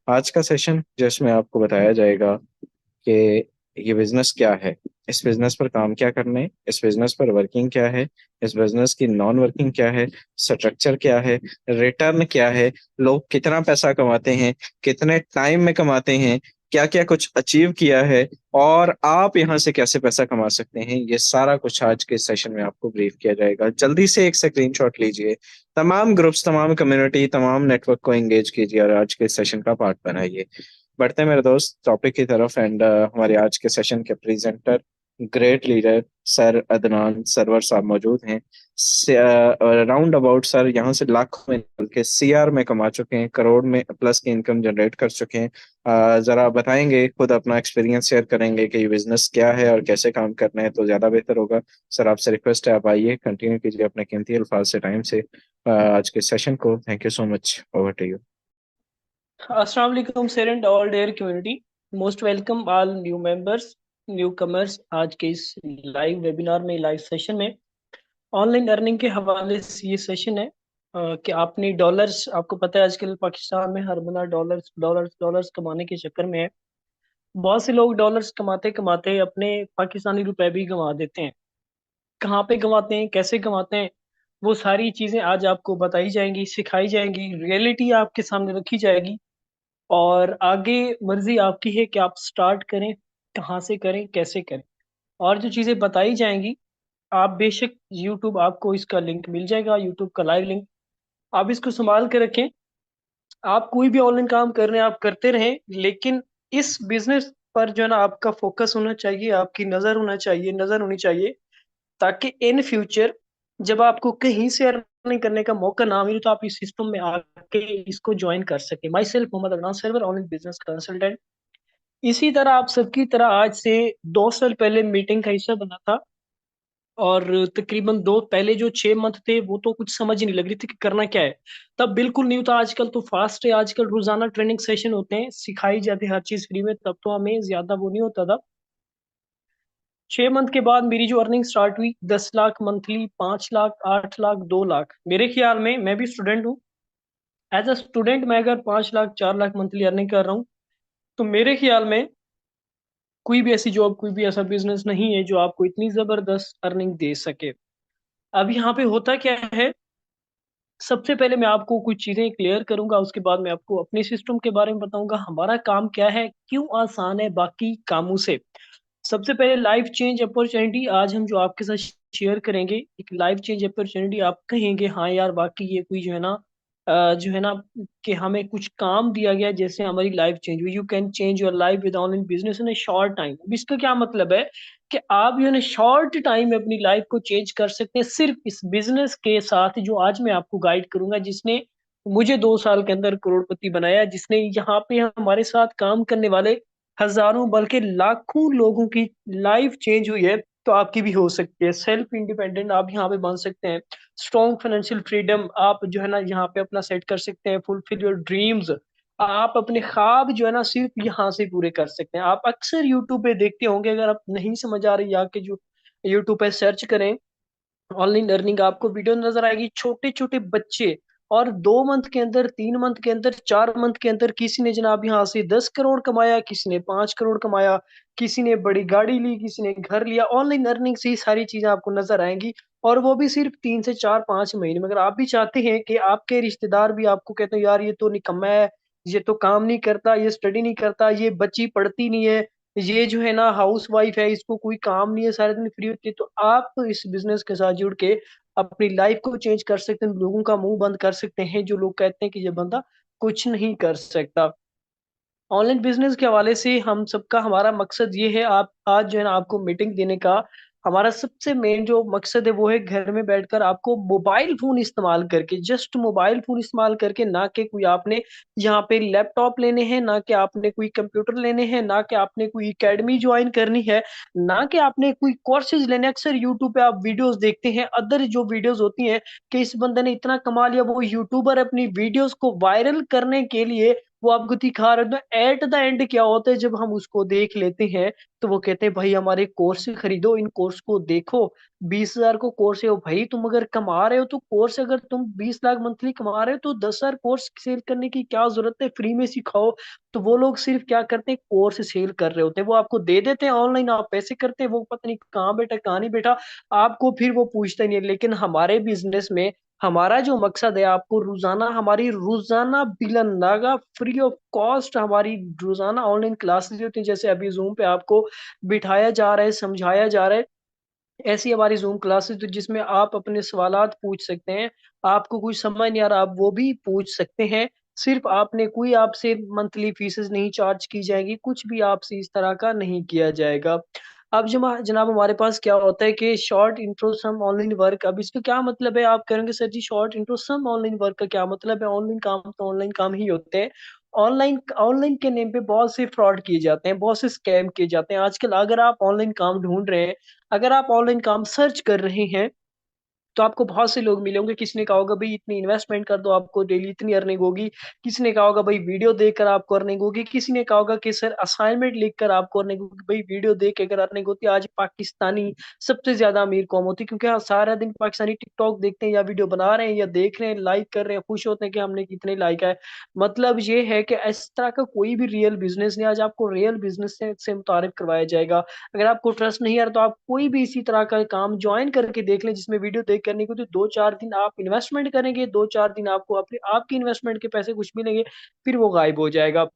आज का सेशन जिसमें आपको बताया जाएगा कि ये बिजनेस क्या है, इस बिजनेस पर काम क्या करना है, इस बिजनेस पर वर्किंग क्या है, इस बिजनेस की नॉन वर्किंग क्या है, स्ट्रक्चर क्या है, रिटर्न क्या है, लोग कितना पैसा कमाते हैं, कितने टाइम में कमाते हैं, क्या क्या कुछ अचीव किया है, और आप यहाँ से कैसे पैसा कमा सकते हैं। ये सारा कुछ आज के सेशन में आपको ब्रीफ किया जाएगा। जल्दी से एक स्क्रीनशॉट लीजिए, तमाम ग्रुप्स, तमाम कम्युनिटी, तमाम नेटवर्क को एंगेज कीजिए और आज के सेशन का पार्ट बनाइए। बढ़ते हैं मेरे दोस्त टॉपिक की तरफ। एंड हमारे आज के सेशन के presenter, great leader sir Adnan Sarwar साहब मौजूद हैं। राउंड अबाउट सर यहाँ से लाखों में निकल के सीआर में कमा चुके हैं, करोड़ में प्लस की इनकम जनरेट कर चुके हैं। जरा बताएंगे, खुद अपना एक्सपीरियंस शेयर करेंगे कि ये बिजनेस क्या है और कैसे काम करना है, तो ज्यादा बेहतर होगा। सर आपसे रिक्वेस्ट है, आप आइए, कंटिन्यू कीजिए अपने कीमती अल्फाज से टाइम से आज के सेशन को। Thank you so much, over to you. अस्सलाम वालेकुम sir and all dear community. Most welcome all new members, newcomers. आज के इस लाइव वेबिनार में, लाइव सेशन में ऑनलाइन अर्निंग के हवाले से ये सेशन है। कि आपने डॉलर्स, आपको पता है आजकल पाकिस्तान में हर बंदा डॉलर्स डॉलर्स डॉलर्स कमाने के चक्कर में है। बहुत से लोग डॉलर्स कमाते कमाते अपने पाकिस्तानी रुपए भी गंवा देते हैं। कहाँ पे गंवाते हैं, कैसे गंवाते हैं, वो सारी चीजें आज आपको बताई जाएंगी, सिखाई जाएंगी, रियलिटी आपके सामने रखी जाएगी। और आगे मर्जी आपकी है कि आप स्टार्ट करें, कहाँ से करें, कैसे करें। और जो चीज़ें बताई जाएंगी, आप बेशक यूट्यूब, आपको इसका लिंक मिल जाएगा, यूट्यूब का लाइव लिंक। आप इसको संभाल के रखें। आप कोई भी ऑनलाइन काम कर रहे हैं, आप करते रहें, लेकिन इस बिजनेस पर जो है ना आपका फोकस होना चाहिए, आपकी नज़र होना चाहिए, नज़र होनी चाहिए, ताकि इन फ्यूचर जब आपको कहीं से अर्निंग करने का मौका ना मिले तो आप इस सिस्टम में आके इसको ज्वाइन कर सके। Myself Mohammad Adnan, Sarwar online business consultant. इसी तरह आप सबकी तरह आज से 2 साल पहले मीटिंग का हिस्सा बना था। और तकरीबन दो पहले जो 6 मंथ थे वो तो कुछ समझ ही नहीं लग रही थी कि करना क्या है। तब बिल्कुल नहीं था, आजकल तो फास्ट है, आजकल रोजाना ट्रेनिंग सेशन होते हैं, सिखाई जाती है हर चीज फ्री में। तब तो हमें ज्यादा वो नहीं होता था। 6 मंथ के बाद मेरी जो अर्निंग स्टार्ट हुई, 10 लाख मंथली, 5 लाख, 8 लाख, 2 लाख। मेरे ख्याल में, मैं भी स्टूडेंट हूँ, एज अ स्टूडेंट मैं अगर 5 लाख, 4 लाख मंथली अर्निंग कर रहा हूँ, तो मेरे ख्याल में कोई भी ऐसी जॉब, कोई भी ऐसा बिजनेस नहीं है जो आपको इतनी जबरदस्त अर्निंग दे सके। अब यहाँ पे होता क्या है, सबसे पहले मैं आपको कुछ चीजें क्लियर करूंगा, उसके बाद मैं आपको अपने सिस्टम के बारे में बताऊंगा, हमारा काम क्या है, क्यों आसान है बाकी कामों से। सबसे पहले लाइफ चेंज अपॉर्चुनिटी आज हम जो आपके साथ शेयर करेंगे, एक लाइफ चेंज अपॉर्चुनिटी। आप कहेंगे हाँ यार, बाकी ये कोई जो है ना, जो है ना, कि हमें कुछ काम दिया गया जैसे हमारी लाइफ चेंज हुई। You can change your life with online business in A short time. अब इसका क्या मतलब है कि आप जो है शॉर्ट टाइम में अपनी लाइफ को चेंज कर सकते हैं सिर्फ इस बिजनेस के साथ, जो आज मैं आपको गाइड करूंगा, जिसने मुझे 2 साल के अंदर करोड़पति बनाया, जिसने यहाँ पे हमारे साथ काम करने वाले हजारों बल्कि लाखों लोगों की लाइफ चेंज हुई है। तो आपकी भी हो सकती है। सेल्फ इंडिपेंडेंट आप यहाँ पे बन सकते हैं। स्ट्रॉन्ग फाइनेंशियल फ्रीडम आप जो है ना यहाँ पे अपना सेट कर सकते हैं। फुलफिल योर ड्रीम्स, आप अपने ख्वाब जो है ना सिर्फ यहाँ से पूरे कर सकते हैं। आप अक्सर यूट्यूब पे देखते होंगे, अगर आप नहीं समझ आ रही, आके जो यूट्यूब पे सर्च करें ऑनलाइन अर्निंग, आपको वीडियो नजर आएगी, छोटे छोटे बच्चे। और 2 मंथ के अंदर, 3 मंथ के अंदर, 4 मंथ के अंदर किसी ने जनाब यहाँ से 10 करोड़ कमाया, किसी ने 5 करोड़ कमाया, किसी ने बड़ी गाड़ी ली, किसी ने घर लिया। ऑनलाइन अर्निंग से ही सारी चीजें आपको नजर आएंगी। और वो भी सिर्फ 3 से 4, 5 महीने में। अगर आप भी चाहते हैं कि आपके रिश्तेदार भी आपको कहते हैं यार ये तो निकम्मा है, ये तो काम नहीं करता, ये स्टडी नहीं करता, ये बच्ची पढ़ती नहीं है, ये जो है ना हाउस वाइफ है, इसको कोई काम नहीं है, सारे दिन फ्री होती है, तो आप इस बिजनेस के साथ जुड़ के अपनी लाइफ को चेंज कर सकते हैं। लोगों का मुंह बंद कर सकते हैं जो लोग कहते हैं कि ये बंदा कुछ नहीं कर सकता। ऑनलाइन बिजनेस के हवाले से हम सबका, हमारा मकसद ये है, आप आज जो है ना आपको मीटिंग देने का हमारा सबसे मेन जो मकसद है वो है घर में बैठकर आपको मोबाइल फोन इस्तेमाल करके, जस्ट मोबाइल फोन इस्तेमाल करके, ना कि कोई आपने यहाँ पे लैपटॉप लेने हैं, ना कि आपने कोई कंप्यूटर लेने हैं, ना कि आपने कोई एकेडमी ज्वाइन करनी है, ना कि आपने कोई कोर्सेज लेने। अक्सर यूट्यूब पे आप वीडियोस देखते हैं, अदर जो वीडियोस होती हैं कि इस बंदे ने इतना कमा लिया, वो यूट्यूबर अपनी वीडियोस को वायरल करने के लिए वो आपको दिखा रहे हैं। तो एट द एंड क्या होता है, जब हम उसको देख लेते हैं तो वो कहते हैं भाई हमारे कोर्स खरीदो, इन कोर्स को देखो। 20,000 को कोर्स है, भाई तुम अगर कमा रहे हो तो कोर्स, अगर तुम 20 लाख मंथली कमा रहे हो तो 10,000 कोर्स सेल करने की क्या जरूरत है, फ्री में सिखाओ। तो वो लोग सिर्फ क्या करते हैं, कोर्स सेल कर रहे होते हैं, वो आपको दे देते हैं ऑनलाइन, आप पैसे करते हैं, वो पता नहीं कहाँ बैठा कहाँ नहीं बैठा, आपको फिर वो पूछते नहीं है। लेकिन हमारे बिजनेस में हमारा जो मकसद है, आपको रोजाना, हमारी रोजाना बिलन लगा फ्री ऑफ कॉस्ट हमारी रोजाना ऑनलाइन क्लासेस होती है। जैसे अभी जूम पे आपको बिठाया जा रहा है, समझाया जा रहा है, ऐसी हमारी जूम क्लासेस तो जिसमें आप अपने सवालात पूछ सकते हैं। आपको कुछ समझ नहीं आ रहा, आप वो भी पूछ सकते हैं। सिर्फ आपने कोई, आपसे मंथली फीसेस नहीं चार्ज की जाएगी, कुछ भी आपसे इस तरह का नहीं किया जाएगा। अब जनाब हमारे पास क्या होता है कि short intro some online work. अब इसका क्या मतलब है, आप करेंगे sir ji short intro some online work का क्या मतलब है? ऑनलाइन काम तो ऑनलाइन काम ही होते हैं। ऑनलाइन ऑनलाइन के नेम पे बहुत से फ्रॉड किए जाते हैं, बहुत से स्कैम किए जाते हैं आजकल। अगर आप ऑनलाइन काम ढूंढ रहे हैं, अगर आप ऑनलाइन काम सर्च कर रहे हैं, तो आपको बहुत से लोग मिले होंगे। किसी ने कहा होगा भाई इतनी इन्वेस्टमेंट कर दो, आपको डेली इतनी अर्निंग होगी। किसी ने कहा होगा भाई वीडियो देखकर आपको अर्निंग होगी। किसी ने कहा होगा कि सर असाइनमेंट लिखकर आपको अर्निंग होगी। भाई वीडियो देख के अगर अर्निंग होती है, आज पाकिस्तानी सबसे ज्यादा अमीर कौम होती है, क्योंकि हाँ सारा दिन पाकिस्तानी टिकटॉक देखते हैं, या वीडियो बना रहे हैं, या देख रहे हैं, लाइक कर रहे हैं, खुश होते हैं कि हमने कितने लाइक आए। मतलब ये है कि इस तरह का कोई भी रियल बिजनेस नहीं। आज आपको रियल बिजनेस से मुतारिफ करवाया जाएगा। अगर आपको ट्रस्ट नहीं आ रहा तो आप कोई भी इसी तरह का काम ज्वाइन करके देख लें, जिसमें वीडियो देख करने को, तो 2-4 दिन आप इन्वेस्टमेंट करेंगे, 2-4 दिन आपको अपने आपकी इन्वेस्टमेंट के पैसे कुछ मिलेंगे, फिर वो गायब हो जाएगा।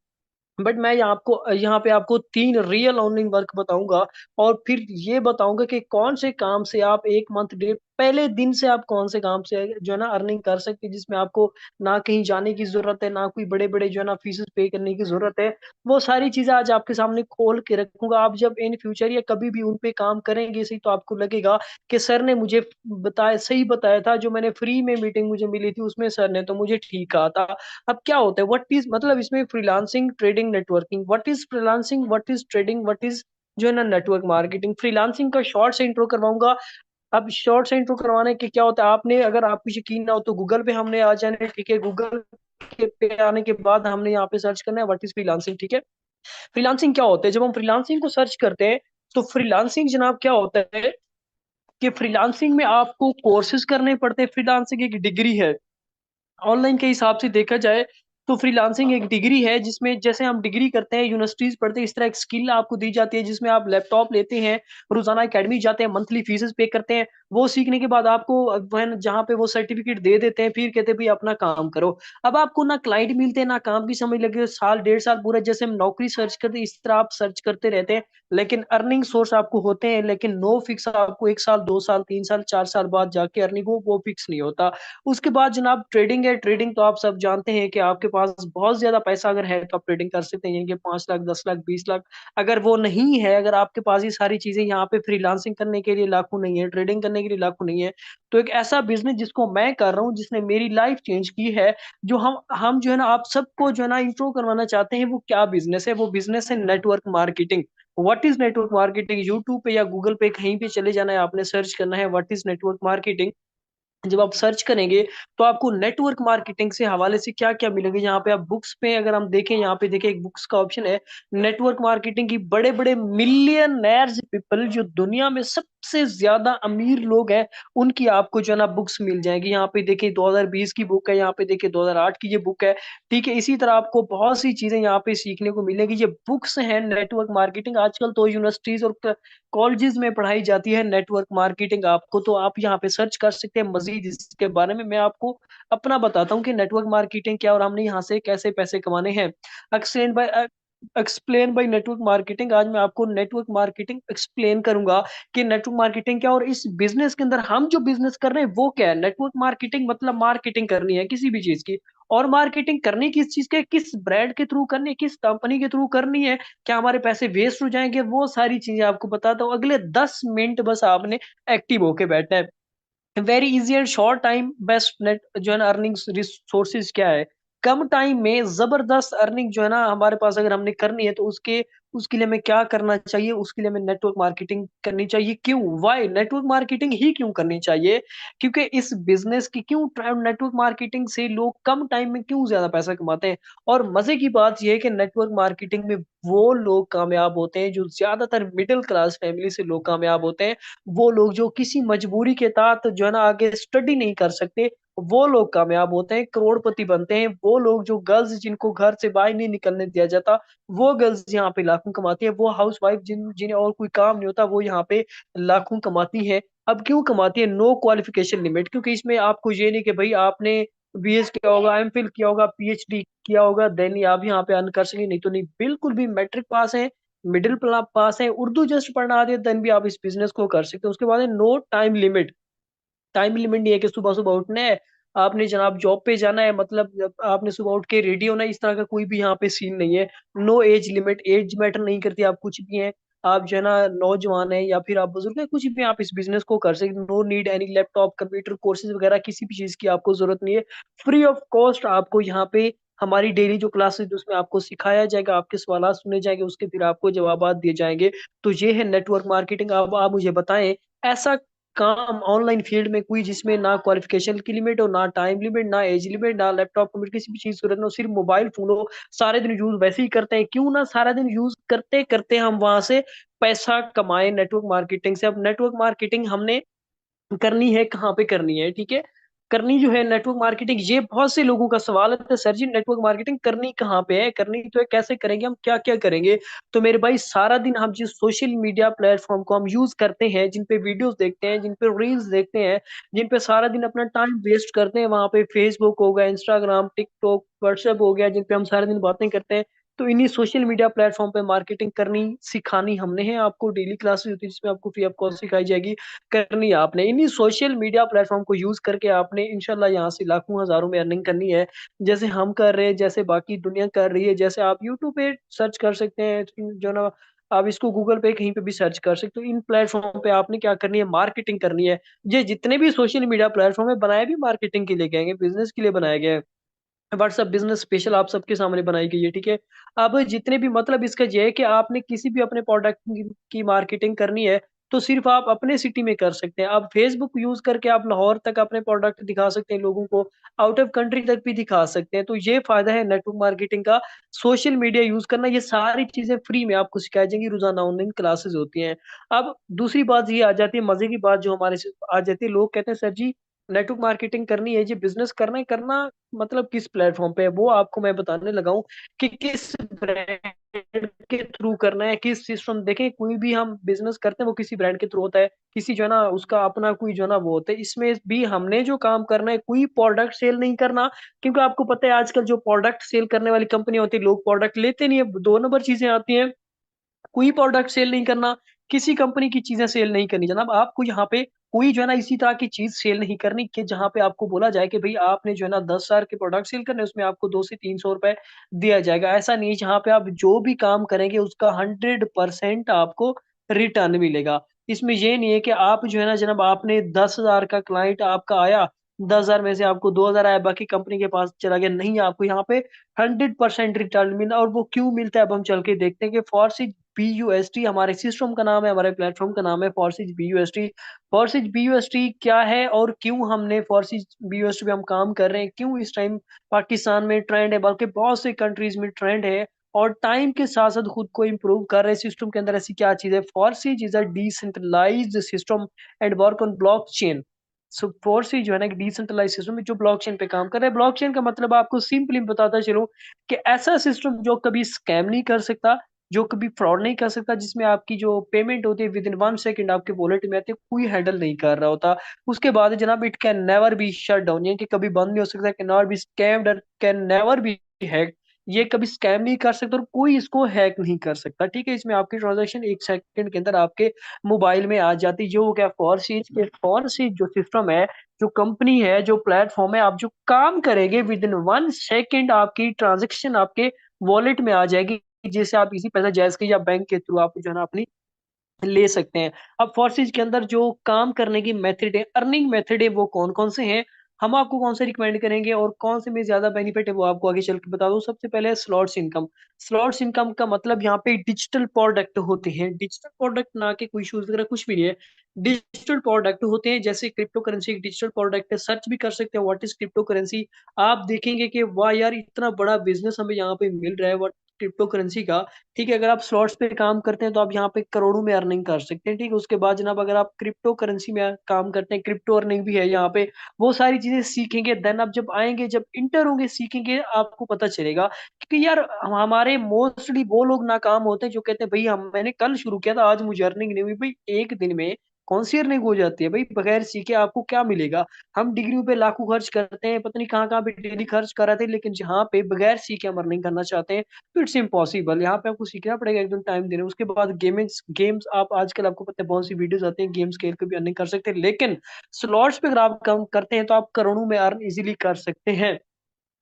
बट मैं यहाँ पे आपको 3 रियल ऑनलाइन वर्क बताऊंगा, और फिर ये बताऊंगा कि कौन से काम से आप एक मंथ डे पहले दिन से आप कौन से काम से जो है ना अर्निंग कर सकते हैं, जिसमें आपको ना कहीं जाने की जरूरत है, ना कोई बड़े बड़े जो है ना फीसेस पे करने की जरूरत है। वो सारी चीजें आज आपके सामने खोल के रखूंगा। आप जब इन फ्यूचर या कभी भी उन पे काम करेंगे सही, तो आपको लगेगा कि सर ने मुझे बताया, सही बताया था। जो मैंने फ्री में मीटिंग मुझे मिली थी, उसमें सर ने तो मुझे ठीक कहा था। अब क्या होता है, व्हाट इज मतलब इसमें freelancing, trading, networking, what is freelancing, what is trading, what is जो है ना नेटवर्क मार्केटिंग। फ्रीलांसिंग का शॉर्ट से इंट्रो करवाऊंगा। अब शॉर्ट से इंट्रो करवाने के क्या होता है, आपने, अगर आपको यकीन ना हो तो गूगल पे हमने आ जाना है, ठीक है। गूगल के पे आने के बाद हमने यहाँ पे सर्च करना है व्हाट इज फ्रीलांसिंग, ठीक है। फ्रीलांसिंग क्या होता है, जब हम फ्रीलांसिंग को सर्च करते हैं, तो फ्रीलांसिंग जनाब क्या होता है कि फ्रीलांसिंग में आपको कोर्सेज करने पड़ते हैं। फ्रीलांसिंग एक डिग्री है। ऑनलाइन के हिसाब से देखा जाए तो फ्रीलांसिंग एक डिग्री है, जिसमें जैसे हम डिग्री करते हैं, यूनिवर्सिटीज पढ़ते हैं, इस तरह एक स्किल आपको दी जाती है, जिसमें आप लैपटॉप लेते हैं, रोजाना एकेडमी जाते हैं, मंथली फीसेस पे करते हैं। वो सीखने के बाद आपको वह जहाँ पे वो सर्टिफिकेट दे देते हैं, फिर कहते हैं भाई अपना काम करो। अब आपको ना क्लाइंट मिलते हैं, ना काम की समझ लगे, साल 1.5 साल पूरा जैसे हम नौकरी सर्च करते हैं, इस तरह आप सर्च करते रहते हैं। लेकिन अर्निंग सोर्स आपको होते हैं, लेकिन नो फिक्स, आपको 1 साल, 2 साल, 3 साल, 4 साल बाद जाके अर्निंग हो, वो फिक्स नहीं होता। उसके बाद जनाब ट्रेडिंग है। ट्रेडिंग तो आप सब जानते हैं कि आपके पास बहुत ज्यादा पैसा अगर है तो आप ट्रेडिंग कर सकते हैं, यानी कि 5 लाख, 10 लाख, 20 लाख। अगर वो नहीं है, अगर आपके पास ये सारी चीजें यहाँ पे फ्रीलांसिंग करने के लिए लाखों नहीं है, ट्रेडिंग करने के लिए लाखों नहीं है, तो एक ऐसा बिजनेस जिसको मैं कर रहा हूँ, जिसने मेरी लाइफ चेंज की है, जो हम जो है ना आप सबको जो है ना इंट्रो करवाना चाहते हैं, वो क्या बिजनेस है? वो बिजनेस है network marketing. What is network marketing? YouTube पे या गूगल पे कहीं पे चले जाना है, आपने सर्च करना है व्हाट इज नेटवर्क मार्केटिंग। जब आप सर्च करेंगे तो आपको नेटवर्क मार्केटिंग से हवाले से क्या क्या मिलेगा। यहाँ पे आप बुक्स पे अगर हम देखें, यहाँ पे देखें एक बुक्स का ऑप्शन है। नेटवर्क मार्केटिंग की बड़े बड़े मिलियनर्स पीपल, जो दुनिया में सबसे ज्यादा अमीर लोग हैं, उनकी आपको जो है ना बुक्स मिल जाएंगी। यहाँ पे देखिए 2020 की बुक है, यहाँ पे देखिए 2008 की ये बुक है, ठीक है। इसी तरह आपको बहुत सी चीजें यहाँ पे सीखने को मिलेगी। ये बुक्स हैं नेटवर्क मार्केटिंग। आजकल तो यूनिवर्सिटीज और कॉलेजेस में पढ़ाई जाती है नेटवर्क मार्केटिंग। आपको तो आप यहाँ पे सर्च कर सकते हैं मजीद इसके बारे में। मैं आपको अपना बताता हूँ कि नेटवर्क मार्केटिंग क्या, और हमने यहाँ से कैसे पैसे कमाने हैं। Explain by explain by network marketing. आज मैं आपको नेटवर्क मार्केटिंग एक्सप्लेन करूंगा कि नेटवर्क मार्केटिंग क्या, और इस बिजनेस के अंदर हम जो बिजनेस कर रहे हैं वो क्या है। नेटवर्क मार्केटिंग मतलब मार्केटिंग करनी है किसी भी चीज की, और मार्केटिंग करनी किस चीज के, किस ब्रांड के थ्रू करनी है, किस कंपनी के थ्रू करनी है, क्या हमारे पैसे वेस्ट हो जाएंगे, वो सारी चीजें आपको बताता हूँ। अगले 10 मिनट बस आपने एक्टिव होके बैठना है। Very easy and short time best net जो है ना अर्निंग रिसोर्सेज क्या है। कम टाइम में जबरदस्त अर्निंग जो है ना हमारे पास अगर हमने करनी है तो उसके उसके लिए हमें क्या करना चाहिए? उसके लिए हमें नेटवर्क मार्केटिंग करनी चाहिए। क्यों? वाई नेटवर्क मार्केटिंग ही क्यों करनी चाहिए? क्योंकि इस बिजनेस की क्यों नेटवर्क मार्केटिंग से लोग कम टाइम में क्यों ज्यादा पैसा कमाते हैं? और मजे की बात यह है कि नेटवर्क मार्केटिंग में वो लोग कामयाब होते हैं जो ज्यादातर मिडिल क्लास फैमिली से लोग कामयाब होते हैं। वो लोग जो किसी मजबूरी के तहत जो है ना आगे स्टडी नहीं कर सकते, वो लोग कामयाब होते हैं, करोड़पति बनते हैं। वो लोग जो गर्ल्स जिनको घर से बाहर नहीं निकलने दिया जाता, वो गर्ल्स यहाँ पे लाखों कमाती है। वो हाउस वाइफ जिन्हें और कोई काम नहीं होता, वो यहाँ पे लाखों कमाती है। अब क्यों कमाती है? नो क्वालिफिकेशन लिमिट, क्योंकि इसमें आपको ये नहीं कि भाई आपने बीएस किया होगा, एमफिल किया होगा, पीएचडी किया होगा, देन ही आप यहाँ पे अर्न कर सकेंगे। नहीं तो नहीं, बिल्कुल भी मैट्रिक पास है, मिडिल पास है, उर्दू जस्ट पढ़ना आती है, देन भी आप इस बिजनेस को कर सकते हो। उसके बाद है no time limit. Time limit नहीं है कि सुबह सुबह उठना है, आपने जनाब जॉब पे जाना है, मतलब जब आपने सुबह उठ के रेडी होना है, इस तरह का कोई भी यहाँ पे सीन नहीं है। No age limit, age matter नहीं करती, आप कुछ भी हैं, आप जो है ना नौजवान है या फिर आप बुजुर्ग है, कुछ भी आप इस बिजनेस को कर सकते। No need any laptop, computer courses वगैरह किसी भी चीज की आपको जरूरत नहीं है। फ्री ऑफ कॉस्ट आपको यहाँ पे हमारी डेली जो क्लासेज उसमें आपको सिखाया जाएगा, आपके सवाल सुने जाएंगे, उसके फिर आपको जवाब दिए जाएंगे। तो ये है नेटवर्क मार्केटिंग। अब आप मुझे बताएं, ऐसा काम ऑनलाइन फील्ड में कोई जिसमें ना क्वालिफिकेशन की लिमिट हो, ना टाइम लिमिट, ना एज लिमिट, ना लैपटॉप कंप्यूटर किसी भी चीज की जरूरत ना हो, सिर्फ मोबाइल फोन हो, सारे दिन यूज वैसे ही करते हैं, क्यों ना सारा दिन यूज करते करते हम वहां से पैसा कमाए नेटवर्क मार्केटिंग से? अब नेटवर्क मार्केटिंग हमने करनी है कहाँ पे करनी है? ठीक है, करनी जो है नेटवर्क मार्केटिंग, ये बहुत से लोगों का सवाल है, तो सर जी नेटवर्क मार्केटिंग करनी कहाँ पे है? करनी तो है, कैसे करेंगे, हम क्या क्या करेंगे? तो मेरे भाई सारा दिन हम जिस सोशल मीडिया प्लेटफॉर्म को हम यूज करते हैं, जिन पे वीडियोस देखते हैं, जिन पे रील्स देखते हैं, जिन पे सारा दिन अपना टाइम वेस्ट करते हैं, वहां पे फेसबुक हो गया, इंस्टाग्राम, टिकटॉक, व्हाट्सएप हो गया, जिन पे हम सारा दिन बातें करते हैं, तो इन्हीं सोशल मीडिया प्लेटफॉर्म पे मार्केटिंग करनी सिखानी हमने है। आपको डेली क्लासेस होती है जिसमें आपको फ्री ऑफ कॉस्ट सिखाई जाएगी, करनी है आपने। इन्हीं सोशल मीडिया प्लेटफॉर्म को यूज करके आपने इंशाल्लाह यहाँ से लाखों हजारों में अर्निंग करनी है, जैसे हम कर रहे हैं, जैसे बाकी दुनिया कर रही है। जैसे आप यूट्यूब पे सर्च कर सकते हैं, जो ना आप इसको गूगल पे कहीं पे भी सर्च कर सकते हो। इन प्लेटफॉर्म पे आपने क्या करनी है? मार्केटिंग करनी है। ये जितने भी सोशल मीडिया प्लेटफॉर्म है बनाए भी मार्केटिंग के लिए गए हैं, बिजनेस के लिए बनाए गए हैं। व्हाट्सएप बिजनेस स्पेशल आप सबके सामने बनाई गई है, ठीक है। अब जितने भी मतलब इसका ये है कि आपने किसी भी अपने प्रोडक्ट की मार्केटिंग करनी है तो सिर्फ आप अपने सिटी में कर सकते हैं। आप फेसबुक यूज करके आप लाहौर तक अपने प्रोडक्ट दिखा सकते हैं लोगों को, आउट ऑफ कंट्री तक भी दिखा सकते हैं। तो ये फायदा है नेटवर्क मार्केटिंग का, सोशल मीडिया यूज करना। ये सारी चीजें फ्री में आपको सिखाई जाएंगी, रोजाना ऑनलाइन क्लासेस होती हैं। अब दूसरी बात ये आ जाती है, मजे की बात जो हमारे से आ जाती है, लोग कहते हैं सर जी नेटवर्क मार्केटिंग करनी है, जी बिजनेस करना है, करना मतलब किस प्लेटफॉर्म पे है? वो आपको मैं बताने लगा हूँ कि किस ब्रांड के थ्रू करना है, किस सिस्टम। देखें, कोई भी हम बिजनेस करते हैं वो किसी ब्रांड के थ्रू होता है, किसी जो है ना उसका अपना कोई जो है ना वो होता है। इसमें भी हमने जो काम करना है, कोई प्रोडक्ट सेल नहीं करना। क्योंकि आपको पता है आजकल जो प्रोडक्ट सेल करने वाली कंपनी होती है, लोग प्रोडक्ट लेते नहीं है, दो नंबर चीजें आती हैं। कोई प्रोडक्ट सेल नहीं करना, किसी कंपनी की चीजें सेल नहीं करनी जनाब। आपको यहाँ पे कोई जो है ना इसी तरह की चीज सेल नहीं करनी कि जहाँ पे आपको बोला जाए कि भाई आपने जो है ना 10,000 के प्रोडक्ट सेल करने, उसमें आपको 200 से 300 रुपए दिया जाएगा। ऐसा नहीं है, जहाँ पे आप जो भी काम करेंगे उसका 100% आपको रिटर्न मिलेगा। इसमें ये नहीं है कि आप जो है ना जनाब आपने 10,000 का क्लाइंट आपका आया, 10,000 में से आपको 2,000 आया, बाकी कंपनी के पास चला गया। नहीं, आपको यहाँ पे 100% रिटर्न मिला। और वो क्यों मिलता है अब हम चल के देखते हैं कि फॉर्सिज BUST हमारे सिस्टम का नाम है, हमारे प्लेटफॉर्म का नाम है फॉर्सिज BUST। फॉर्सिज BUST क्या है और क्यों हमने फॉर्सिज BUST पे हम काम कर रहे हैं, क्यों इस टाइम पाकिस्तान में ट्रेंड है, बल्कि बहुत से कंट्रीज में ट्रेंड है, और टाइम के साथ साथ खुद को इम्प्रूव कर रहे हैं सिस्टम के अंदर। ऐसी क्या चीज है? Forsage is a decentralised system and work on blockchain. So Forsage जो है ना एक डिसेंट्रलाइज सिस्टम है जो ब्लॉकचेन पे काम कर रहा है। ब्लॉकचेन का मतलब आपको सिंपली बताता चलूं कि ऐसा सिस्टम जो कभी स्कैम नहीं कर सकता, जो कभी फ्रॉड नहीं कर सकता, जिसमें आपकी जो पेमेंट होती है विद इन 1 सेकेंड आपके वॉलेट में आती है, कोई हैंडल नहीं कर रहा होता। उसके बाद जनाब it can never be shut down, यानी कि कभी बंद नहीं हो सकता, can not be scammed, can never be hack. ये कभी स्कैम नहीं कर सकता और कोई इसको हैक नहीं कर सकता, ठीक है। इसमें आपकी ट्रांजेक्शन 1 सेकंड के अंदर आपके मोबाइल में आ जाती है। जो हो गया फॉरसीज के, फॉरसीज जो सिस्टम है, जो कंपनी है, जो प्लेटफॉर्म है, आप जो काम करेंगे विद इन 1 सेकेंड आपकी ट्रांजेक्शन आपके वॉलेट में आ जाएगी, जैसे आप इसी पैसा जायज के या बैंक के थ्रू आप जो है ना अपनी ले सकते हैं। अब फोर्सेज के अंदर जो काम करने की मेथड है, अर्निंग मेथड है, वो कौन कौन से हैं? हम आपको कौन से रिकमेंड करेंगे और कौन से में ज्यादा बेनिफिट है वो आपको आगे चल के बता दूं। सबसे पहले स्लॉट्स इनकम। स्लॉट्स इनकम का मतलब यहाँ पे डिजिटल प्रोडक्ट होते हैं, डिजिटल प्रोडक्ट ना कि कोई शूज वगैरह कुछ भी नहीं है, डिजिटल प्रोडक्ट होते हैं। जैसे क्रिप्टो करेंसी एक डिजिटल प्रोडक्ट है, सर्च भी कर सकते हैं व्हाट इज क्रिप्टो करेंसी। आप देखेंगे कि वाह यार इतना बड़ा बिजनेस हमें यहाँ पे मिल रहा है व्हाट क्रिप्टो करेंसी का। ठीक है, अगर आप स्लॉट्स पे काम करते हैं तो आप यहाँ पे करोड़ों में अर्निंग कर सकते हैं। ठीक है, उसके बाद जनाब अगर आप क्रिप्टो करेंसी में काम करते हैं, क्रिप्टो अर्निंग भी है यहाँ पे, वो सारी चीजें सीखेंगे। देन आप जब आएंगे, जब इंटर होंगे, सीखेंगे, आपको पता चलेगा। क्योंकि यार हमारे मोस्टली वो लोग नाकाम होते हैं जो कहते हैं भाई हम मैंने कल शुरू किया था आज मुझे अर्निंग नहीं हुई। भाई एक दिन में कौन सी अर्निंग हो जाती है भाई, बगैर सीखे आपको क्या मिलेगा। हम डिग्रियों पे लाखों खर्च करते हैं, पता नहीं कहाँ कहाँ पे डेली खर्च कर रहे थे, लेकिन जहाँ पे बगैर सीखे हम अर्निंग करना चाहते हैं तो इट्स इम्पॉसिबल। यहाँ पे आपको सीखना पड़ेगा, एकदम टाइम देना। उसके बाद गेमिंग्स गेम्स, आप आजकल आपको पता है बहुत सी वीडियोस आती हैं, गेम्स खेल के भी अर्निंग कर सकते हैं। लेकिन स्लॉट्स पे अगर आप काम करते हैं तो आप करोड़ों में अर्न इजीली कर सकते हैं।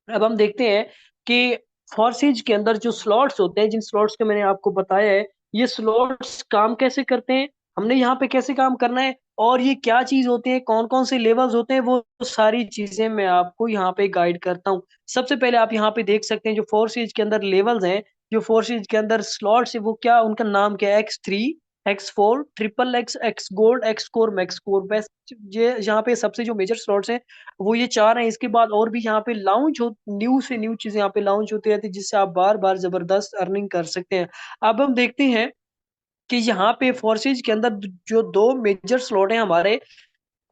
अब हम देखते हैं कि फॉर्सेज के अंदर जो स्लॉट्स होते हैं, जिन स्लॉट्स के मैंने आपको बताया है, ये स्लॉट्स काम कैसे करते हैं, हमने यहाँ पे कैसे काम करना है, और ये क्या चीज होते हैं, कौन कौन से लेवल्स होते हैं, वो सारी चीजें मैं आपको यहाँ पे गाइड करता हूँ। सबसे पहले आप यहाँ पे देख सकते हैं जो फोर्सेज के अंदर लेवल्स हैं, जो फोर्सेज के अंदर स्लॉट्स है, वो क्या उनका नाम क्या है, X3, X4, triple x, x gold, x core, max core. Best ये यहाँ पे सबसे जो मेजर स्लॉट्स हैं वो ये चार हैं। इसके बाद और भी यहाँ पे लाउंज हो, न्यू से न्यू चीजें यहाँ पे लाउंज होती रहती है, जिससे आप बार बार जबरदस्त अर्निंग कर सकते हैं। अब हम देखते हैं कि यहाँ पे फोर्सेज के अंदर जो दो मेजर स्लॉट हैं हमारे,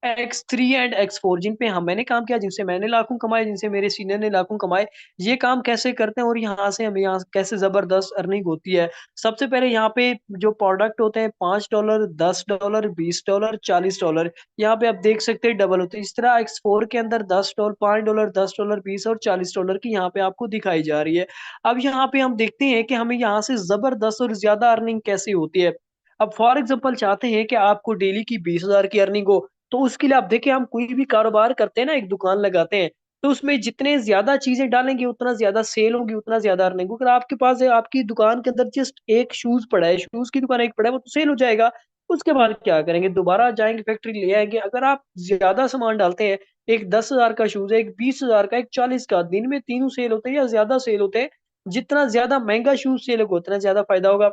X3 एंड X4, जिन पे हम मैंने काम किया, जिनसे मैंने लाखों कमाए, जिनसे मेरे सीनियर ने लाखों कमाए, ये काम कैसे करते हैं और यहाँ से हमें यहाँ कैसे जबरदस्त अर्निंग होती है। सबसे पहले यहाँ पे जो प्रोडक्ट होते हैं, $5, $10, $20, $40, यहाँ पे आप देख सकते हैं डबल होते हैं। इस तरह X4 के अंदर $10, $5, $10, 20 और $40 की यहाँ पे आपको दिखाई जा रही है। अब यहाँ पे हम देखते हैं कि हमें यहाँ से जबरदस्त और ज्यादा अर्निंग कैसे होती है। अब फॉर एग्जाम्पल चाहते हैं कि आपको डेली की 20,000 की अर्निंग हो, तो उसके लिए आप देखिए, हम कोई भी कारोबार करते हैं ना, एक दुकान लगाते हैं, तो उसमें जितने ज्यादा चीजें डालेंगे उतना ज्यादा सेल होगी, उतना ज्यादा अर्निंग। अगर आपके पास है, आपकी दुकान के अंदर जस्ट एक शूज पड़ा है, शूज की दुकान एक पड़ा है, वो तो सेल हो जाएगा। उसके बाद क्या करेंगे, दोबारा जाएंगे फैक्ट्री ले आएंगे। अगर आप ज्यादा सामान डालते हैं, एक 10,000 का शूज है, एक 20,000 का, एक 40 का, दिन में तीनों सेल होते हैं या ज्यादा सेल होते हैं, जितना ज्यादा महंगा शूज सेल होगा उतना ज्यादा फायदा होगा।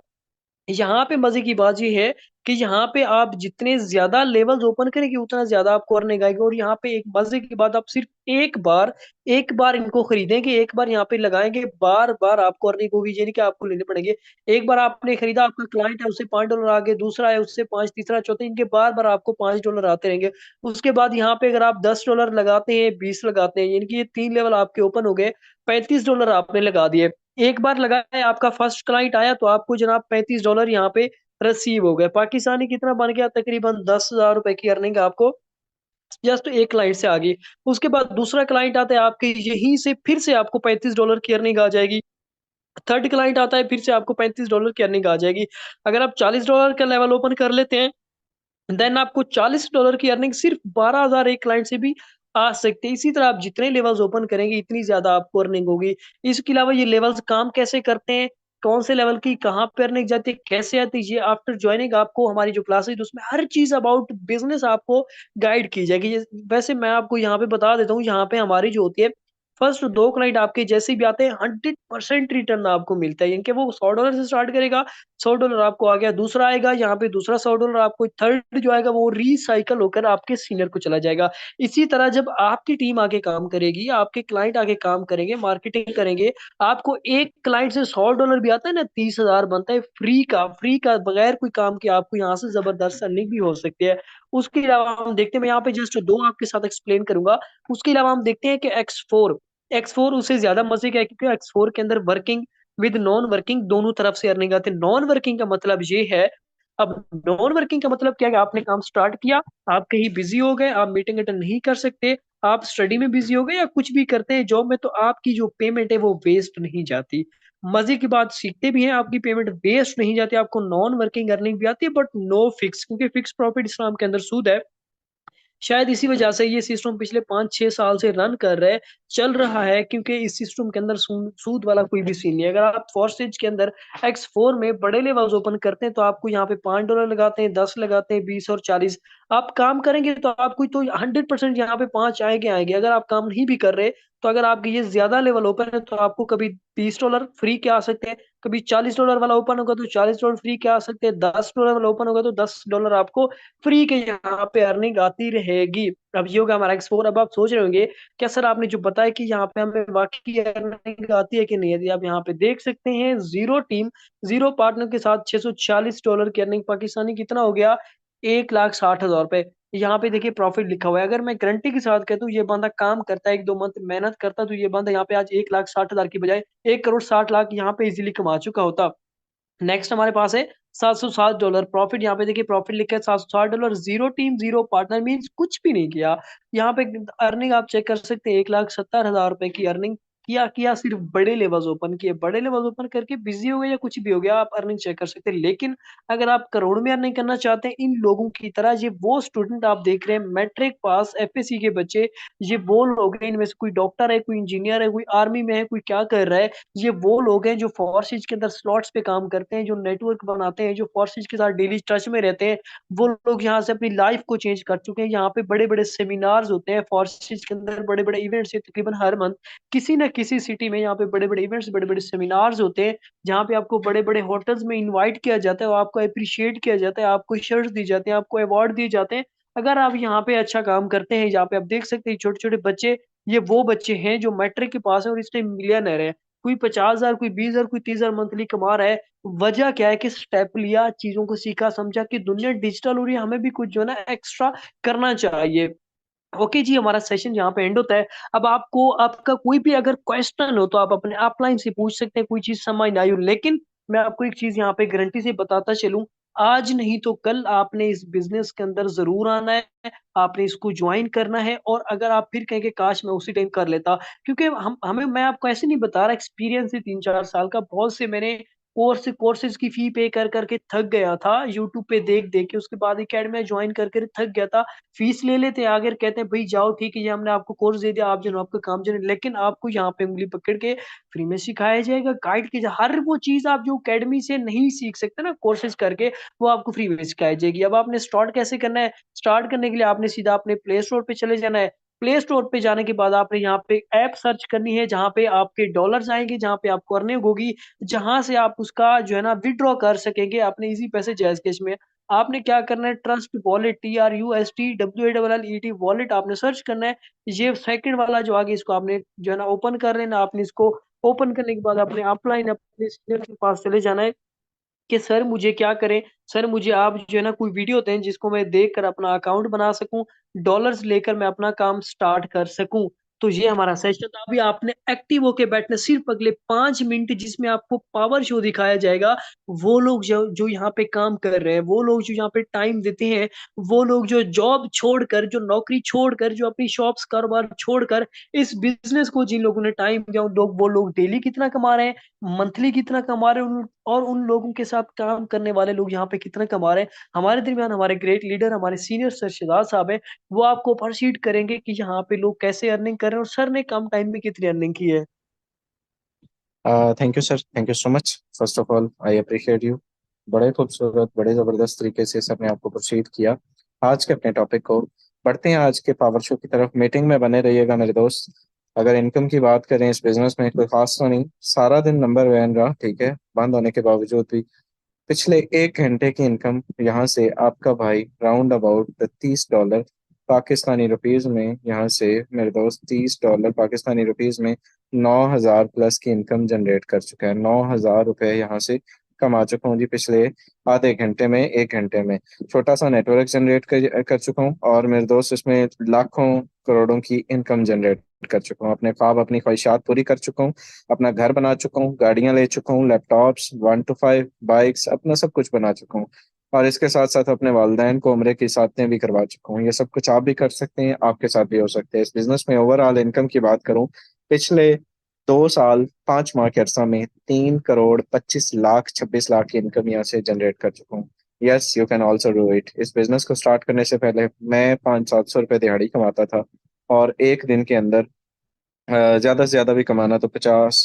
यहाँ पे मजे की बात ये है कि यहाँ पे आप जितने ज्यादा लेवल्स ओपन करेंगे उतना ज्यादा आपको अर्निंग आएगी। और यहाँ पे एक मजे की बात, आप सिर्फ एक बार इनको खरीदेंगे, एक बार यहाँ पे लगाएंगे, बार बार आपको अर्निंग होगी, ये नहीं कि आपको लेने पड़ेंगे। एक बार आपने खरीदा, आपका क्लाइंट है, उससे $5 आ गए, दूसरा है उससे 5, तीसरा, चौथा, इनके बार बार आपको $5 आते रहेंगे। उसके बाद यहाँ पे अगर आप $10 लगाते हैं, 20 लगाते हैं, यानी कि ये तीन लेवल आपके ओपन हो गए, $35 आपने लगा दिए। एक बार लगाए, आपका फर्स्ट क्लाइंट आया तो आपको जनाब $35 यहाँ पे रिसीव हो गए। पाकिस्तानी कितना बन गया, तकरीबन ₹10,000 की अर्निंग आपको जस्ट एक क्लाइंट से आ गई। उसके बाद दूसरा क्लाइंट आता है आपके, यहीं से फिर से आपको $35 की अर्निंग आ जाएगी। थर्ड क्लाइंट आता है, फिर से आपको $35 की अर्निंग आ जाएगी। अगर आप $40 का लेवल ओपन कर लेते हैं, देन आपको $40 की अर्निंग सिर्फ 12,000 एक क्लाइंट से भी आ सकते हैं। इसी तरह आप जितने लेवल्स ओपन करेंगे इतनी ज्यादा आपको अर्निंग होगी। इसके अलावा ये लेवल्स काम कैसे करते हैं, कौन से लेवल की कहाँ पे अर्निंग जाती है, कैसे आती है, ये आफ्टर ज्वाइनिंग आपको हमारी जो क्लासेज उसमें हर चीज अबाउट बिजनेस आपको गाइड की जाएगी। वैसे मैं आपको यहाँ पे बता देता हूँ, यहाँ पे हमारी जो होती है, फर्स्ट दो क्लाइंट आपके जैसे भी आते हैं 100% रिटर्न आपको मिलता है, इनके वो $100 से स्टार्ट करेगा, $100 आपको आ गया, दूसरा आएगा यहाँ पे दूसरा $100 आपको, थर्ड जो आएगा वो रिसाइकल होकर आपके सीनियर को चला जाएगा। इसी तरह जब आपकी टीम आगे काम करेगी, आपके क्लाइंट आगे काम करेंगे, मार्केटिंग करेंगे, आपको एक क्लाइंट से $100 भी आता है ना, 30,000 बनता है फ्री का बगैर कोई काम के, आपको यहाँ से जबरदस्त अर्निंग भी हो सकती है। उसके अलावा हम देखते हैं, मैं यहाँ पे जस्ट दो आपके साथ एक्सप्लेन करूंगा। उसके अलावा हम देखते हैं कि एक्स फोर उससे ज्यादा मजे का है, क्योंकि X4 के अंदर वर्किंग विद नॉन वर्किंग दोनों तरफ से अर्निंग आती है। नॉन वर्किंग का मतलब ये है, अब नॉन वर्किंग का मतलब क्या है, आपने काम स्टार्ट किया, आप कहीं बिजी हो गए, आप मीटिंग अटेंड नहीं कर सकते, आप स्टडी में बिजी हो गए या कुछ भी करते हैं जॉब में, तो आपकी जो पेमेंट है वो वेस्ट नहीं जाती। मजे की बात, सीखते भी हैं, आपकी पेमेंट वेस्ट नहीं जाती, आपको नॉन वर्किंग अर्निंग भी आती है, बट नो फिक्स, क्योंकि फिक्स प्रॉफिट इस्लाम के अंदर सूद है। शायद इसी वजह से ये सिस्टम पिछले 5-6 साल से रन कर रहे चल रहा है, क्योंकि इस सिस्टम के अंदर सूद वाला कोई भी सीन नहीं है। अगर आप फॉरेक्स के अंदर X4 में बड़े लेवल्स ओपन करते हैं तो आपको यहाँ पे $5 लगाते हैं, 10 लगाते हैं, 20 और 40। आप काम करेंगे तो आपको तो 100% यहाँ पे 5 आएंगे आएंगे। अगर आप काम नहीं भी कर रहे तो अगर आपके ये ज्यादा लेवल ओपन है तो आपको कभी $20 फ्री के आ सकते हैं, कभी $40 वाला ओपन होगा तो $40 फ्री के आ सकते हैं, $10 वाला ओपन होगा तो $10 आपको फ्री के यहाँ पे अर्निंग आती रहेगी। अब ये होगा हमारा X4। अब आप सोच रहे होंगे क्या सर आपने जो बताया कि यहाँ पे हमें वाकई अर्निंग आती है कि नहीं आती। आप यहाँ पे देख सकते हैं जीरो टीम जीरो पार्टनर के साथ $640 की अर्निंग, पाकिस्तानी कितना हो गया, 1,60,000 रुपए। यहाँ पे देखिए प्रॉफिट लिखा हुआ है। अगर मैं गारंटी के साथ कहता हूँ ये बंदा काम करता है, 1-2 मंथ मेहनत करता, तो ये बंदा यहाँ पे आज 1,60,000 की बजाय 1,60,00,000 यहाँ पे इजीली कमा चुका होता। नेक्स्ट हमारे पास है $760 प्रॉफिट। यहाँ पे देखिए प्रॉफिट लिखा है $760। Zero team zero partner means कुछ भी नहीं किया। यहाँ पे अर्निंग आप चेक कर सकते हैं, 1,70,000 रुपए की अर्निंग किया किया सिर्फ बड़े लेवल्स ओपन किए। बड़े लेवल्स ओपन करके बिजी हो गए या कुछ भी हो गया, आप अर्निंग चेक कर सकते हैं। लेकिन अगर आप करोड़ में अर्निंग करना चाहते हैं इन लोगों की तरह, ये वो स्टूडेंट आप देख रहे हैं मैट्रिक पास एफएससी के बच्चे, ये वो लोग हैं, इनमें से कोई डॉक्टर है, कोई इंजीनियर है, कोई आर्मी में है, कोई क्या कर रहा है। ये वो लोग हैं जो फोर्सेज के अंदर स्लॉट्स पे काम करते हैं, जो नेटवर्क बनाते हैं, जो फोर्सेज के साथ डेली टच में रहते हैं। वो लोग यहाँ से अपनी लाइफ को चेंज कर चुके हैं। यहाँ पे बड़े बड़े सेमिनार्स होते हैं फोर्सेज के अंदर, बड़े बड़े इवेंट्स हैं तकरीबन हर मंथ किसी न किसी सिटी में। यहाँ पे बड़े बड़े इवेंट्स, बड़े बड़े सेमिनार्स होते हैं जहाँ पे आपको बड़े बड़े होटल्स में इन्वाइट किया जाता है और आपको अप्रिशिएट किया जाता है, आपको शर्ट्स दी जाते हैं, आपको अवार्ड दिए जाते हैं अगर आप यहाँ पे अच्छा काम करते हैं। यहाँ पे आप देख सकते हैं छोटे छोटे बच्चे, ये वो बच्चे हैं जो मैट्रिक के पास है और इस टाइम मिलियनर है। कोई 50,000, कोई 20,000, कोई 30,000 मंथली कमा रहा है। वजह क्या है कि स्टेप लिया, चीजों को सीखा समझा कि दुनिया डिजिटल हो रही है, हमें भी कुछ जो है ना एक्स्ट्रा करना चाहिए। ओके जी, हमारा सेशन यहाँ पे एंड होता है। अब आपको आपका कोई भी अगर क्वेश्चन हो तो आप अपने अपलाइन से पूछ सकते हैं, कोई चीज समझ ना आई हो। लेकिन मैं आपको एक चीज यहाँ पे गारंटी से बताता चलूं, आज नहीं तो कल आपने इस बिजनेस के अंदर जरूर आना है, आपने इसको ज्वाइन करना है। और अगर आप फिर कहेंगे काश मैं उसी टाइम कर लेता, क्योंकि हम हमें मैं आपको ऐसे नहीं बता रहा, एक्सपीरियंस है 3-4 साल का। बहुत से मैंने कोर्सेज की फी पे कर करके थक गया था, यूट्यूब पे देख देख के। उसके बाद एकेडमी ज्वाइन करके थक गया था। फीस ले लेते हैं, आगे कहते हैं भाई जाओ ठीक है, ये हमने आपको कोर्स दे दिया, आप जो आपका काम जो, लेकिन आपको यहाँ पे उंगली पकड़ के फ्री में सिखाया जाएगा, गाइड किया जाएगा। हर वो चीज आप जो एकेडमी से नहीं सीख सकते ना कोर्सेज करके, वो आपको फ्री में सिखाई जाएगी। अब आपने स्टार्ट कैसे करना है, स्टार्ट करने के लिए आपने सीधा अपने प्ले स्टोर पे चले जाना है। प्ले स्टोर पे जाने के बाद आपने यहाँ पे ऐप सर्च करनी है, जहाँ पे आपके डॉलर्स आएंगे, जहाँ पे आपको अर्निंग होगी, जहां से आप उसका जो है ना विड्रॉ कर सकेंगे अपने इजी पैसे जैज कैश में। आपने क्या करना है, ट्रस्ट वॉलेट, TRUSTWALLET वॉलेट आपने सर्च करना है। ये सेकंड वाला जो आगे, इसको आपने जो है ना ओपन कर लेना। आपने इसको ओपन करने के बाद अपने अपलाइन अपने सीनियर के पास चले जाना है कि सर मुझे क्या करें, सर मुझे आप जो है ना कोई वीडियो दें जिसको मैं देख कर अपना अकाउंट बना सकूं, डॉलर्स लेकर मैं अपना काम स्टार्ट कर सकूं। तो ये हमारा सेशन था। अभी आपने एक्टिव होके बैठना सिर्फ अगले 5 मिनट, जिसमें आपको पावर शो दिखाया जाएगा। वो लोग जो जो यहाँ पे काम कर रहे हैं, वो लोग जो यहाँ पे टाइम देते हैं, वो लोग जो जॉब छोड़कर, जो नौकरी छोड़कर, जो अपनी शॉप्स कारोबार छोड़कर इस बिजनेस को जिन लोगों ने टाइम दिया, उन लोग वो लोग डेली कितना कमा रहे हैं, मंथली कितना कमा रहे हैं, और उन लोगों के साथ काम करने वाले लोग यहाँ पे कितना कमा रहे हैं। हमारे दरमियान हमारे ग्रेट लीडर, हमारे सीनियर सर शिदात साहब हैं, वो आपको परसीड करेंगे कि यहाँ पे लोग कैसे अर्निंग कर रहे हैं और सर ने कम टाइम में कितनी अर्निंग की है। Thank you sir, thank you so much. First of all I appreciate you. बड़े खूबसूरत, बड़े ज़बरदस्त तरीके से सर ने आपको प्रोसीड किया आज के अपने टॉपिक को। बढ़ते हैं आज के पावर शो की तरफ। मीटिंग में बने रहिएगा मेरे दोस्त। अगर इनकम की बात करें इस बिजनेस में, कोई खास तो नहीं, सारा दिन नंबर वन रहा, ठीक है, बंद होने के बावजूद भी। पिछले 1 घंटे की इनकम यहाँ से आपका भाई राउंड अबाउट $30 पाकिस्तानी रुपीज में, यहाँ से मेरे दोस्त $30 पाकिस्तानी रुपीज में 9,000 प्लस की इनकम जनरेट कर चुका है। 9,000 रुपये यहाँ से कमा चुका हूँ जी पिछले आधे घंटे में, 1 घंटे में। छोटा सा नेटवर्क जनरेट कर चुका हूँ और मेरे दोस्त इसमें लाखों करोड़ों की इनकम जनरेट कर चुका हूँ। अपने ख्वाब, अपनी ख्वाहिशात पूरी कर चुका हूँ। अपना घर बना चुका हूँ, गाड़ियां ले चुका हूँ, लैपटॉप्स 1 to 5 बाइक्स, अपना सब कुछ बना चुका हूँ। और इसके साथ साथ अपने वालदैन को उम्रे की साथें भी करवा चुका हूँ। ये सब कुछ आप भी कर सकते हैं, आपके साथ भी हो सकते हैं। इस बिजनेस में ओवरऑल इनकम की बात करूँ, पिछले 2 साल 5 माह के अरसा में 3,25,26,00,000 की इनकम यहाँ से जनरेट कर चुका हूँ। Yes, you can also do it. इस बिजनेस को स्टार्ट करने से पहले मैं 500-700 रुपये दिहाड़ी कमाता था, और एक दिन के अंदर ज्यादा से ज्यादा भी कमाना तो 50,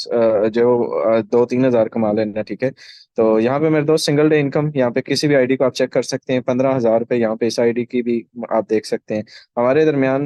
जो 2-3 हज़ार कमा लेना, ठीक है। तो यहाँ पे मेरे दोस्त सिंगल डे इनकम, यहाँ पे किसी भी आईडी को आप चेक कर सकते हैं, 15,000 रुपये यहाँ पे इस आईडी की भी आप देख सकते हैं। हमारे दरमियान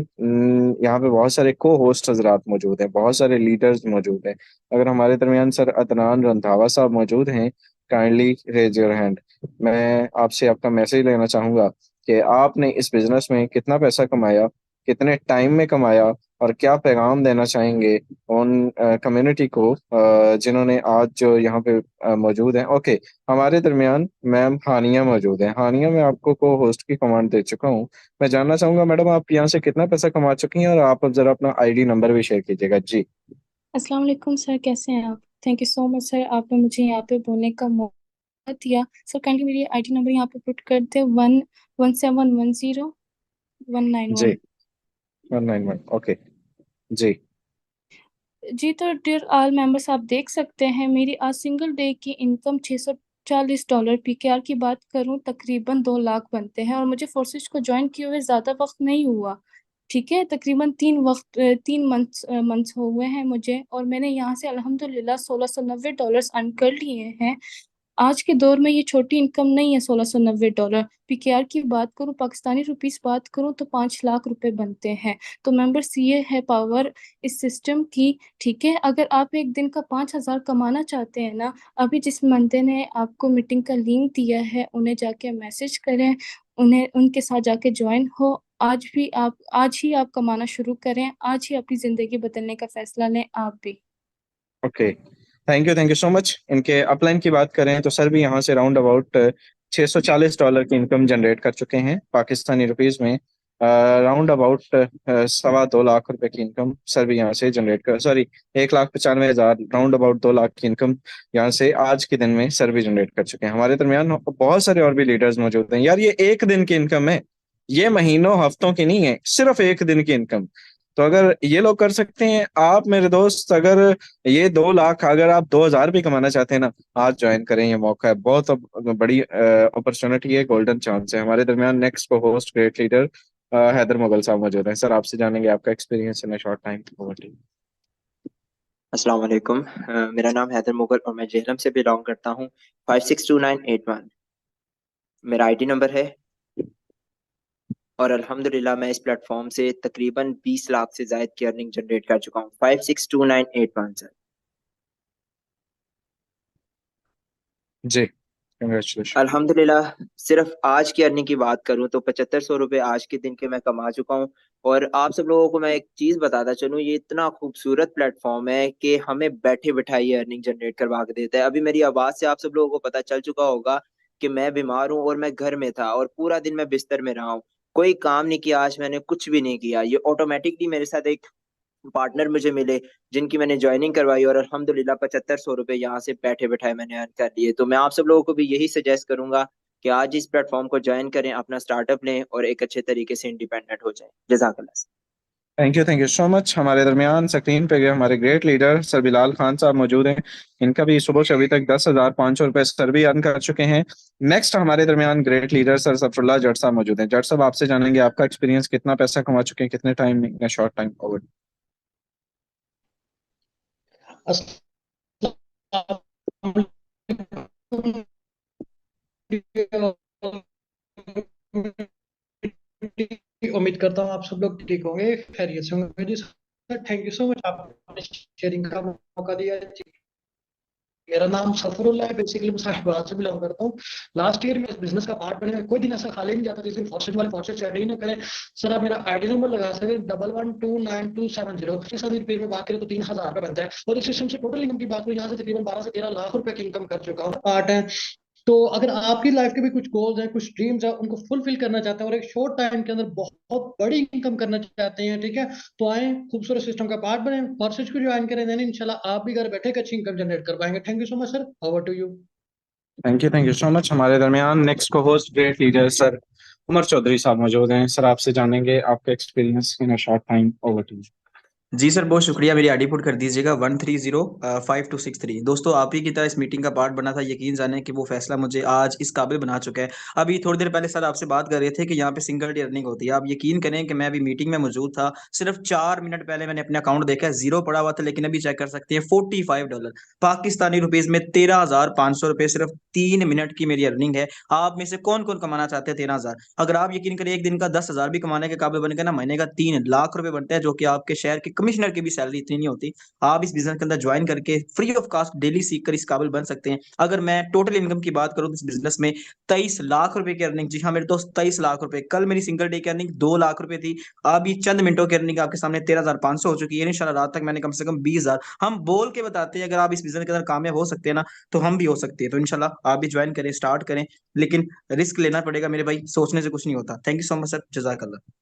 यहाँ पे बहुत सारे को होस्ट हजरात मौजूद हैं, बहुत सारे लीडर्स मौजूद हैं। अगर हमारे दरमियान सर अदनान रंधावा साहब मौजूद हैं, काइंडली रेज योर हैंड। मैं आपसे आपका मैसेज लेना चाहूंगा कि आपने इस बिजनेस में कितना पैसा कमाया, कितने टाइम में कमाया, और क्या पैगाम देना चाहेंगे उन कम्युनिटी को जिन्होंने आज जो यहाँ पे मौजूद हैं। ओके, हमारे दरमियान मैम हानिया मौजूद हैं। हानिया, मैं आपको को होस्ट की कमांड दे चुका हूँ। मैं जानना चाहूंगा मैडम, आप यहाँ से कितना पैसा कमा चुकी हैं, और आप अब जरा अपना आईडी नंबर भी शेयर कीजिएगा जी। अस्सलाम वालेकुम सर, कैसे हैं आप? Thank you so much sir, आपने मुझे यहाँ पे बोलने का मौका दिया। सर काइंडली मेरी आईडी नंबर यहाँ पे पुट कर दे, 11710 191। जी, 191, ओके जी। जी तो डियर ऑल मेंबर्स, आप देख सकते हैं मेरी आज सिंगल डे की इनकम $640। पीकेआर की बात करूं तकरीबन 2 लाख बनते हैं, और मुझे फोर्सेज को ज्वाइन किए हुए ज़्यादा वक्त नहीं हुआ। ठीक है, तकरीबन 3 मंथ्स हो गए हैं मुझे, और मैंने यहाँ से अल्हम्दुलिल्लाह $1690 अर्न कर लिए हैं। आज के दौर में ये छोटी इनकम नहीं है। $1690 पीकेआर की बात करूं, पाकिस्तानी रुपीस बात करूं तो 5 लाख रुपए बनते हैं। तो मेंबर्स, ये है पावर इस सिस्टम की। ठीक है, अगर आप एक दिन का 5,000 कमाना चाहते हैं ना, अभी जिस बंदे ने आपको मीटिंग का लिंक दिया है उन्हें जाके मैसेज करें, उन्हें उनके साथ जाके ज्वाइन हो। आज ही आप कमाना शुरू करें, आज ही अपनी जिंदगी बदलने का फैसला लें आप भी। Okay, thank you so much. इनके अपलाइन की बात करें तो सर भी यहाँ से राउंड अबाउट $640 की इनकम जनरेट कर चुके हैं पाकिस्तानी रुपीज में। राउंड अबाउट 2.25 लाख रुपए की इनकम सर भी यहाँ से जनरेट कर, सॉरी, 1,95,000, राउंड अबाउट 2 लाख की इनकम यहाँ से आज के दिन में सर भी जनरेट कर चुके हैं। हमारे दरमियान बहुत सारे और भी लीडर्स मौजूद हैं। यार, ये एक दिन की इनकम है, ये महीनों हफ्तों की नहीं है, सिर्फ एक दिन की इनकम। तो अगर ये लोग कर सकते हैं, आप मेरे दोस्त अगर ये 2 लाख, अगर आप 2,000 भी कमाना चाहते हैं ना, आज ज्वाइन करें, ये मौका है, बहुत बड़ी अपॉर्चुनिटी है, गोल्डन चांस है। हमारे दरमियान नेक्स्ट को host great leader Haider Mughal साहब मौजूद हैं। सर, आपसे जानेंगे आपका experience in short time. Over to you. अस्सलाम वालेकुम। मेरा नाम हैदर मुगल और मैं जेहलम से बिलोंग करता हूँ। 562981 मेरा आईडी नंबर है। और अल्हम्दुलिल्लाह मैं इस प्लेटफॉर्म से तकरीबन 20 लाख से जायद की अर्निंग जनरेट कर चुका हूँ। 562981 सर। जी, कंग्रेचुलेशन। अल्हम्दुलिल्लाह सिर्फ आज की अर्निंग की बात करूं तो 7500 रुपये आज के दिन के मैं कमा चुका हूं। और आप सब लोगों को मैं एक चीज बताता चलूं, ये इतना खूबसूरत प्लेटफॉर्म है कि हमें बैठे बिठाए ये अर्निंग जनरेट करवा के देता है। अभी मेरी आवाज से आप सब लोगों को पता चल चुका होगा कि मैं बीमार हूं और मैं घर में था और पूरा दिन मैं बिस्तर में रहा हूं, कोई काम नहीं किया, आज मैंने कुछ भी नहीं किया। ये ऑटोमेटिकली मेरे साथ एक पार्टनर मुझे मिले जिनकी मैंने ज्वाइनिंग करवाई और अल्हम्दुलिल्लाह 7500 रुपये यहाँ से बैठे बैठाए मैंने अर्न कर लिए। तो मैं आप सब लोगों को भी यही सजेस्ट करूंगा कि आज इस प्लेटफॉर्म को ज्वाइन करें, अपना स्टार्टअप लें और एक अच्छे तरीके से इंडिपेंडेंट हो जाएं। जजाकल्लाह। Thank you so much. हमारे दरमियान स्क्रीन पे हमारे great leader sir Bilal Khan साहब मौजूद हैं। इनका भी सुबह से अभी तक 10,500 रुपये सर भी अर्न कर चुके हैं। नेक्स्ट हमारे दरमियान ग्रेट लीडर सर सफरुल्लाह जट साहब मौजूद हैं। जट साहब, आपसे जानेंगे आपका एक्सपीरियंस, कितना पैसा कमा चुके हैं, कितने टाइम में, इन शॉर्ट टाइम। ओवर। उम्मीद करता हूँ आप सब लोग ठीक होंगे, खैरियत से होंगे जी। Sir thank you so much, आपने शेयरिंग का मौका दिया जी। मेरा नाम सफरुल्लाह है, बेसिकली मैं साहिबाबाद से बिलोंग करता हूँ। लास्ट ईयर में इस बिजनेस का पार्ट बने, कोई दिन ऐसा खाली नहीं जाता जिस दिन फोर्सेज वाले फोर्सेज चैट ही ना करें। सर आप मेरा आईडी नंबर लगा सकते 112927 ₹25,000 में बात करें तो 3,000 रुपये बनता है। और इस सिस्टम से टोटल इनकम की बात करें, यहाँ से तकरीबन 12 से 13 लाख रुपए की इनकम कर चुका हूँ। पार्ट है, तो अगर आपकी लाइफ के भी कुछ गोल्स हैं, कुछ ड्रीम्स हैं, उनको फुलफिल करना चाहते हैं और एक शॉर्ट टाइम के अंदर बहुत बड़ी इनकम करना चाहते हैं, ठीक है, तो आए खूबसूरत सिस्टम का पार्ट बने, कोर्सेज को ज्वाइन करें, देन इंशाल्लाह आप भी घर बैठे एक अच्छी इनकम जनरेट कर पाएंगे। Thank you so much sir, over to you. Thank you so much. हमारे दरमियान नेक्स्ट को host great leader sir Umar Chaudhry साहब मौजूद हैं। सर, आपसे जानेंगे आपका experience in short time. Over to you. जी सर, बहुत शुक्रिया। मेरी आईडी पुट कर दीजिएगा 1305263। दोस्तों, आप ही की तरह इस मीटिंग का पार्ट बना था। यकीन जाने कि वो फैसला मुझे आज इस काबिल बना चुका है। अभी थोड़ी देर पहले सर आपसे बात कर रहे थे कि यहाँ पे सिंगल डे अर्निंग होती है। आप यकीन करें कि मैं अभी मीटिंग में मौजूद था, सिर्फ 4 मिनट पहले मैंने अपना अकाउंट देखा है, जीरो पड़ा हुआ था, लेकिन अभी चेक कर सकते हैं $45 पाकिस्तानी रुपीज में 13,500 रुपए सिर्फ 3 मिनट की मेरी अर्निंग है। आप में से कौन कौन कमाना चाहते हैं 13,000? अगर आप यकीन करें एक दिन का 10,000 भी कमाने के काबिल बन गए ना, महीने का 3 लाख रुपए बनते हैं, जो कि आपके शहर के कमिश्नर की भी सैलरी इतनी नहीं होती। आप इस बिजनेस के अंदर ज्वाइन करके फ्री ऑफ कास्ट डेली सीख कर इस काबिल बन सकते हैं। अगर मैं टोटल इनकम की बात करूं तो इस बिजनेस में 23 लाख रुपए की अर्निंग, जी हाँ मेरे दोस्त, 23 लाख रुपए। कल मेरी सिंगल डे की अर्निंग 2 लाख रुपए थी। अभी चंद मिनटों की अर्निंग आपके सामने 13,500 हो चुकी है। इंशाल्लाह रात तक मैंने कम से कम 20,000। हम बोल के बताते हैं अगर आप इस बिजनेस के अंदर कामयाब हो सकते हैं ना, तो हम भी हो सकते हैं। तो इंशाल्लाह आप भी ज्वाइन करें, स्टार्ट करें, लेकिन रिस्क लेना पड़ेगा मेरे भाई, सोचने से कुछ नहीं होता। Thank you so much sir, जजाकल्लाह।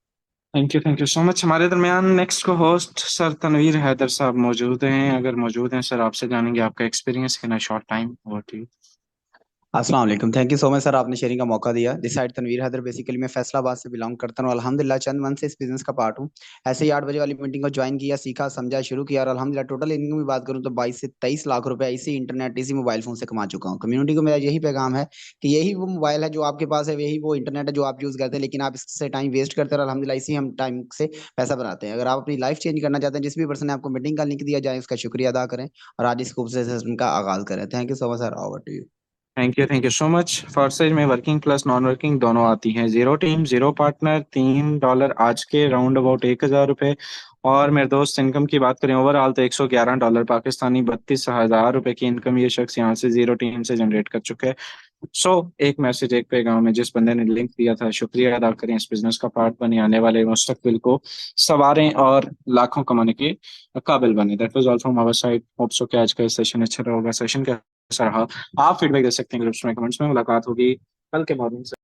Thank you so much. हमारे दरमियान नेक्स्ट को होस्ट सर तनवीर हैदर साहब मौजूद हैं। अगर मौजूद हैं सर, आपसे जानेंगे आपका experience in a short time. Over to you. अस्सलाम वालेकुम। Thank you so much sir, आपने शेयरिंग का मौका दिया। This side Tanveer Haider, basically मैं फैसलाबाद से बिलोंग करता हूँ। अल्हम्दुलिल्लाह चंद मंथ से इस बिजनेस का पार्ट हूँ। ऐसे ही 8 बजे वाली मीटिंग को ज्वाइन किया, सीखा, समझा, शुरू किया और अल्हम्दुलिल्लाह टोटल इनकम की बात करूँ तो 22 से 23 लाख रुपए इसी इंटरनेट, इसी मोबाइल फोन से कमा चुका हूँ। कम्युनिटी को मेरा यही पैगाम है कि यही वो मोबाइल है जो आपके पास है, यही वो इंटरनेट है जो आप यूज करते हैं, लेकिन आप इससे टाइम वेस्ट करते हैं और अल्हम्दुलिल्लाह इसी हम टाइम से पैसा बनाते हैं। अगर आप अपनी लाइफ चेंज करना चाहते हैं, जिस भी पर्सन ने आपको मीटिंग का लिंक दिया जाए उसका शुक्रिया अदा करें और आज इस खूबसूरत सेशन का आगाज करें। Thank you so much sir, over to you. Thank you so much. Forsage में वर्किंग प्लस नॉन वर्किंग दोनों आती हैं। जीरो टीम जीरो पार्टनर, $3 आज के राउंड अबाउट 1,000 रुपए। और मेरे दोस्त इनकम की बात करें ओवरऑल तो $111 पाकिस्तानी, 32,000 रुपए की इनकम ये शख्स यहाँ से जीरो टीम से जनरेट कर चुके हैं। एक मैसेज एक पैगाम में, जिस बंदे ने लिंक दिया था शुक्रिया अदा करें, इस बिजनेस का पार्ट बने, आने वाले मुस्तकबिल को सवारें और लाखों कमाने के काबिल बने। That was all from our side. Hope so कि आज का सेशन अच्छा रहा होगा। सेशन कैसा रहा आप फीडबैक दे सकते हैं ग्रुप्स में, कमेंट्स में। मुलाकात होगी कल के मॉर्निंग से।